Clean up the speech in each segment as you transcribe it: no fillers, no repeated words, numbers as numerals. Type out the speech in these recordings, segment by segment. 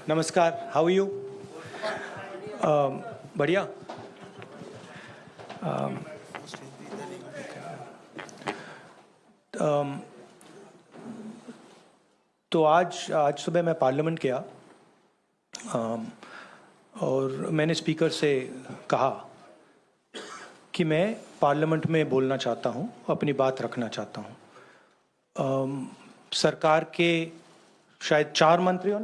नमस्कार, how are you? बढ़िया. तो आज सुबह मैं पार्लियामेंट गया और मैंने स्पीकर से कहा कि मैं पार्लियामेंट में बोलना चाहता हूं, अपनी बात रखना चाहता हूं. सरकार के शायद चार मंत्रियों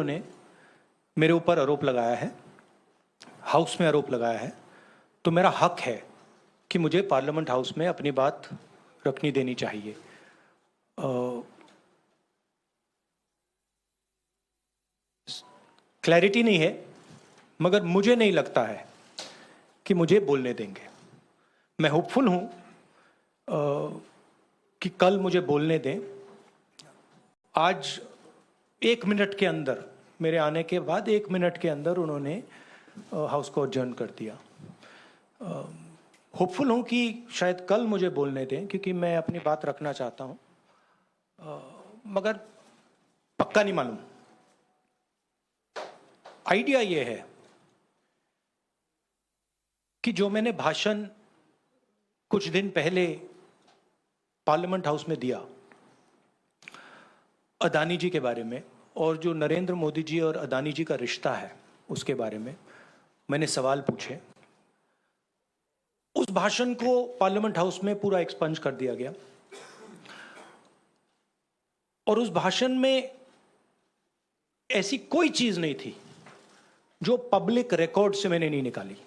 ने मेरे ऊपर आरोप लगाया है, हाउस में आरोप लगाया है. तो मेरा हक है कि मुझे पार्लियामेंट हाउस में अपनी बात रखनी देनी चाहिए. क्लैरिटी नहीं है, मगर मुझे नहीं लगता है कि मुझे बोलने देंगे. मैं होपफुल हूं कि कल मुझे बोलने दें. आज 1 मिनट के अंदर, मेरे आने के बाद 1 मिनट के अंदर उन्होंने हाउस को अडजर्न कर दिया. होपफुल हूं कि शायद कल मुझे बोलने दें, क्योंकि मैं अपनी बात रखना चाहता हूं, मगर पक्का नहीं मालूम. आइडिया ये है कि जो मैंने भाषण कुछ दिन पहले पार्लियामेंट हाउस में दिया अदानी जी के बारे में, और जो नरेंद्र मोदी जी और अदानी जी का रिश्ता है उसके बारे में मैंने सवाल पूछे. उस भाषण को पार्लियामेंट हाउस में पूरा एक्सपंज कर दिया गया और उस भाषण में ऐसी कोई चीज नहीं थी जो पब्लिक रिकॉर्ड से मैंने नहीं निकाली.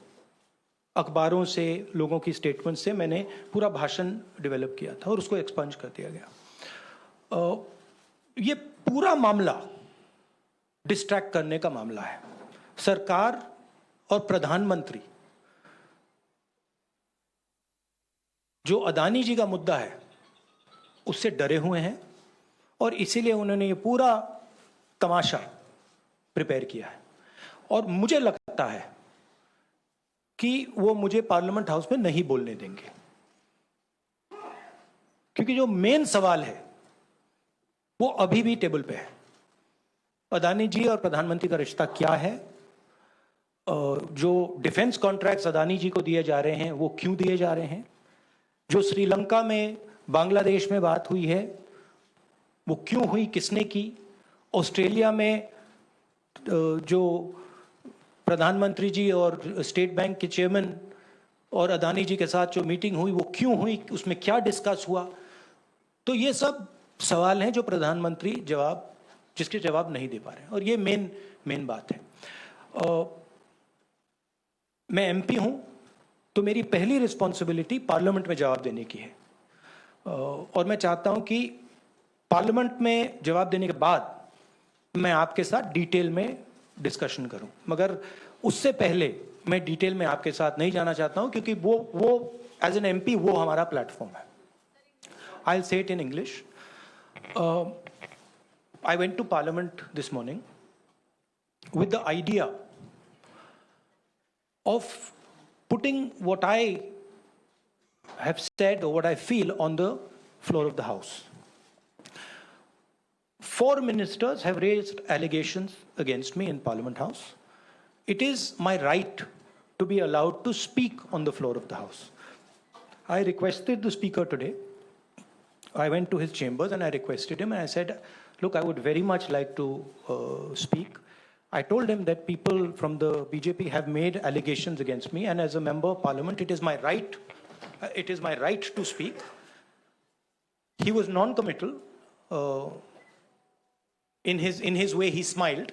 अखबारों से, लोगों की स्टेटमेंट से मैंने पूरा भाषण डेवलप किया था और उसको एक्सपंज कर दिया गया. ये पूरा मामला डिस्ट्रैक्ट करने का मामला है. सरकार और प्रधानमंत्री जो अदानी जी का मुद्दा है उससे डरे हुए हैं और इसीलिए उन्होंने ये पूरा तमाशा प्रिपेयर किया है. और मुझे लगता है कि वो मुझे पार्लियामेंट हाउस में नहीं बोलने देंगे, क्योंकि जो मेन सवाल है वो अभी भी टेबल पे है. अदानी जी और प्रधानमंत्री का रिश्ता क्या है? जो डिफेंस कॉन्ट्रैक्ट्स अदानी जी को दिए जा रहे हैं वो क्यों दिए जा रहे हैं? जो श्रीलंका में, बांग्लादेश में बात हुई है वो क्यों हुई, किसने की? ऑस्ट्रेलिया में जो प्रधानमंत्री जी और स्टेट बैंक के चेयरमैन और अदानी जी के साथ जो मीटिंग हुई वो क्यों हुई, उसमें क्या डिस्कस हुआ? तो ये सब सवाल हैं जो प्रधानमंत्री जिसके जवाब नहीं दे पा रहे हैं, और ये मेन बात है. मैं एमपी हूं तो मेरी पहली रिस्पॉन्सिबिलिटी पार्लियामेंट में जवाब देने की है, और मैं चाहता हूं कि पार्लियामेंट में जवाब देने के बाद मैं आपके साथ डिटेल में डिस्कशन करूं. मगर उससे पहले मैं डिटेल में आपके साथ नहीं जाना चाहता हूं, क्योंकि वो एज एन एमपी वो हमारा प्लेटफॉर्म है. I will say it in English. I went to Parliament this morning with the idea of putting what I have said or what I feel on the floor of the House. 4 ministers have raised allegations against me in Parliament House. It is my right to be allowed to speak on the floor of the House. I requested the Speaker today. I went to his chambers and I requested him and I said, look, I would very much like to speak. I told him that people from the BJP have made allegations against me, and as a member of parliament, it is my right to speak. He was non-committal. In his way, he smiled.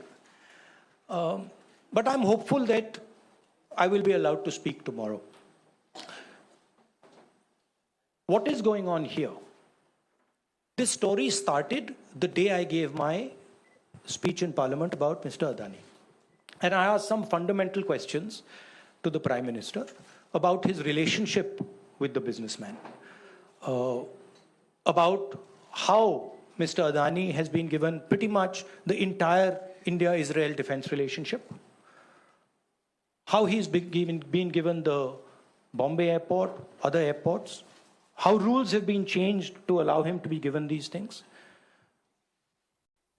But I'm hopeful that I will be allowed to speak tomorrow. What is going on here? This story started the day I gave my speech in Parliament about Mr. Adani. And I asked some fundamental questions to the Prime Minister about his relationship with the businessman, about how Mr. Adani has been given pretty much the entire India-Israel defense relationship, how he's been given the Bombay airport, other airports, how rules have been changed to allow him to be given these things.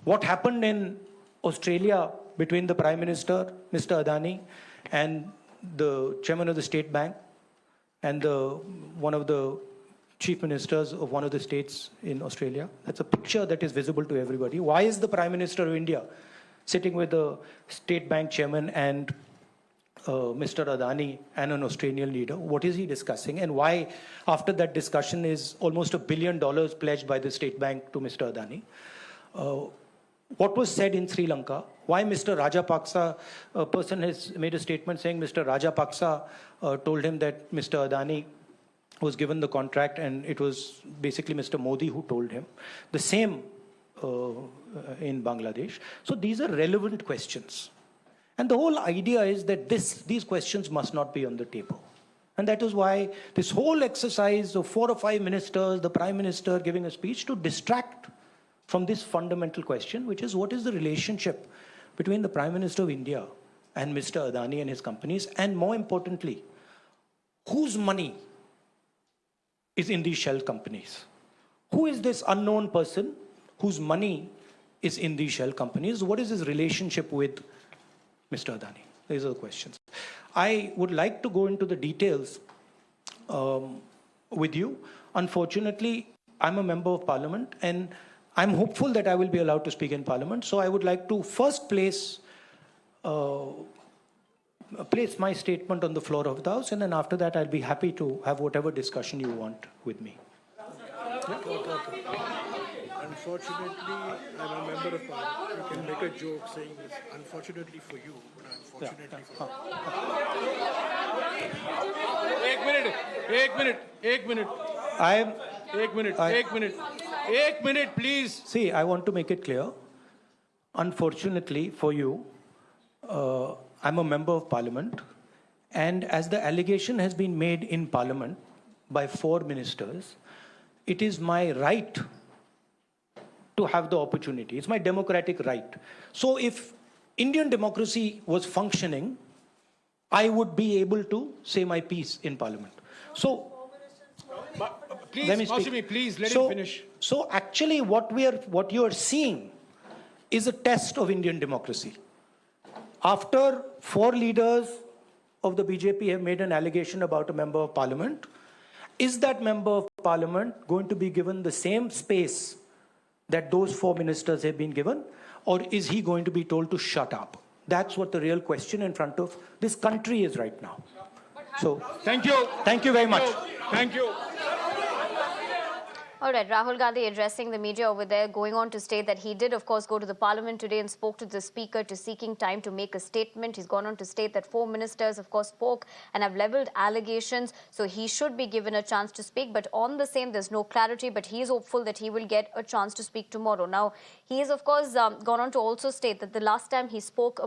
What happened in Australia between the Prime Minister, Mr. Adani, and the Chairman of the State Bank, and one of the Chief Ministers of one of the states in Australia. That's a picture that is visible to everybody. Why is the Prime Minister of India sitting with the State Bank Chairman and Mr. Adani and an Australian leader? What is he discussing? And why, after that discussion, is almost $1 billion pledged by the State Bank to Mr. Adani? What was said in Sri Lanka? Why Mr. Rajapaksa, a person has made a statement saying Mr. Rajapaksa told him that Mr. Adani was given the contract and it was basically Mr. Modi who told him. The same in Bangladesh. So these are relevant questions. And the whole idea is that these questions must not be on the table. And that is why this whole exercise of 4 or 5 ministers, the Prime Minister giving a speech to distract from this fundamental question, which is what is the relationship between the Prime Minister of India and Mr. Adani and his companies, and more importantly, whose money is in these shell companies? Who is this unknown person whose money is in these shell companies? What is his relationship with Mr. Adani? These are the questions. I would like to go into the details with you. Unfortunately, I'm a member of Parliament and I'm hopeful that I will be allowed to speak in Parliament. So I would like to first place my statement on the floor of the House, and then after that I'll be happy to have whatever discussion you want with me. Unfortunately, I'm a member of Parliament. You can make a joke saying this, unfortunately for you, but unfortunately for me. एक minute, please. See, I want to make it clear. Unfortunately for you, I'm a member of Parliament, and as the allegation has been made in Parliament by 4 ministers, it is my right to have the opportunity. It's my democratic right. So if Indian democracy was functioning, I would be able to say my piece in Parliament. So, please, let me speak. Please let him finish. So actually what you are seeing is a test of Indian democracy. After 4 leaders of the BJP have made an allegation about a member of Parliament, is that member of Parliament going to be given the same space that those 4 ministers have been given, or is he going to be told to shut up? That's what the real question in front of this country is right now. So, thank you. Thank you very much. Thank you. All right, Rahul Gandhi addressing the media over there, going on to state that he did, of course, go to the Parliament today and spoke to the Speaker to seeking time to make a statement. He's gone on to state that 4 ministers, of course, spoke and have levelled allegations, so he should be given a chance to speak. But on the same, there's no clarity, but he is hopeful that he will get a chance to speak tomorrow. Now, he has, of course, gone on to also state that the last time he spoke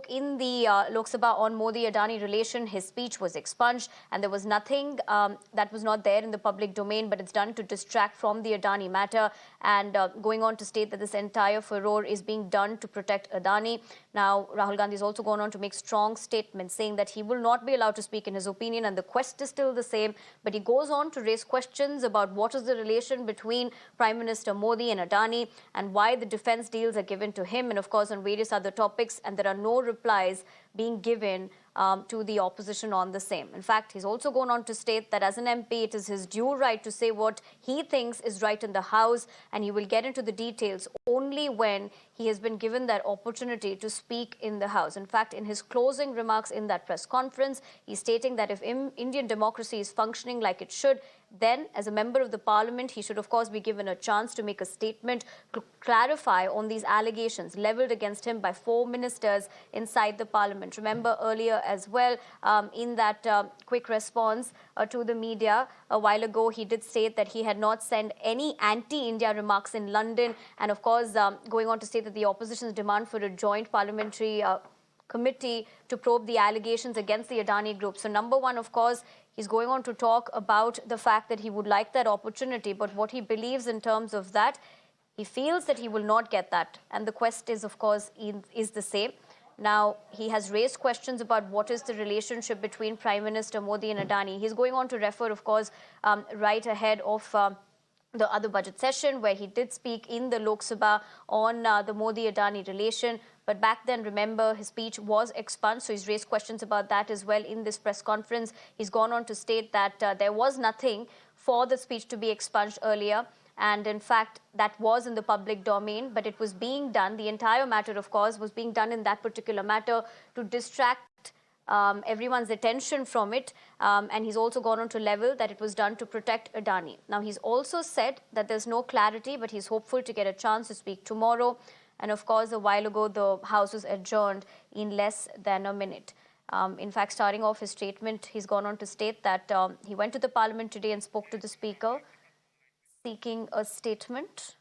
in the Lok Sabha on Modi-Adani relation, his speech was expunged and there was nothing that was not there in the public domain, but it's done to distract from the Adani matter, and going on to state that this entire furore is being done to protect Adani. Now, Rahul Gandhi has also gone on to make strong statements saying that he will not be allowed to speak in his opinion, and the quest is still the same, but he goes on to raise questions about what is the relation between Prime Minister Modi and Adani and why the defense deals are given to him, and of course on various other topics, and there are no replies being given to the opposition on the same. In fact, he's also gone on to state that as an MP, it is his due right to say what he thinks is right in the House, and he will get into the details only when he has been given that opportunity to speak in the House. In fact, in his closing remarks in that press conference, he's stating that if Indian democracy is functioning like it should, then as a member of the Parliament, he should of course be given a chance to make a statement to clarify on these allegations levelled against him by 4 ministers inside the Parliament. Remember earlier as well, in that quick response to the media a while ago, he did state that he had not sent any anti-India remarks in London, and of course going on to state that the opposition's demand for a joint parliamentary committee to probe the allegations against the Adani group. So number one, of course, he's going on to talk about the fact that he would like that opportunity, but what he believes in terms of that, he feels that he will not get that. And the quest is, of course, is the same. Now, he has raised questions about what is the relationship between Prime Minister Modi and Adani. He's going on to refer, of course, right ahead of the other budget session, where he did speak in the Lok Sabha on the Modi-Adani relation. But back then, remember, his speech was expunged, so he's raised questions about that as well in this press conference. He's gone on to state that there was nothing for the speech to be expunged earlier. And in fact, that was in the public domain, but it was being done. The entire matter, of course, was being done in that particular matter to distract everyone's attention from it. And he's also gone on to level that it was done to protect Adani. Now, he's also said that there's no clarity, but he's hopeful to get a chance to speak tomorrow. And of course, a while ago, the House was adjourned in less than a minute. In fact, starting off his statement, he's gone on to state that he went to the Parliament today and spoke to the Speaker, seeking a statement.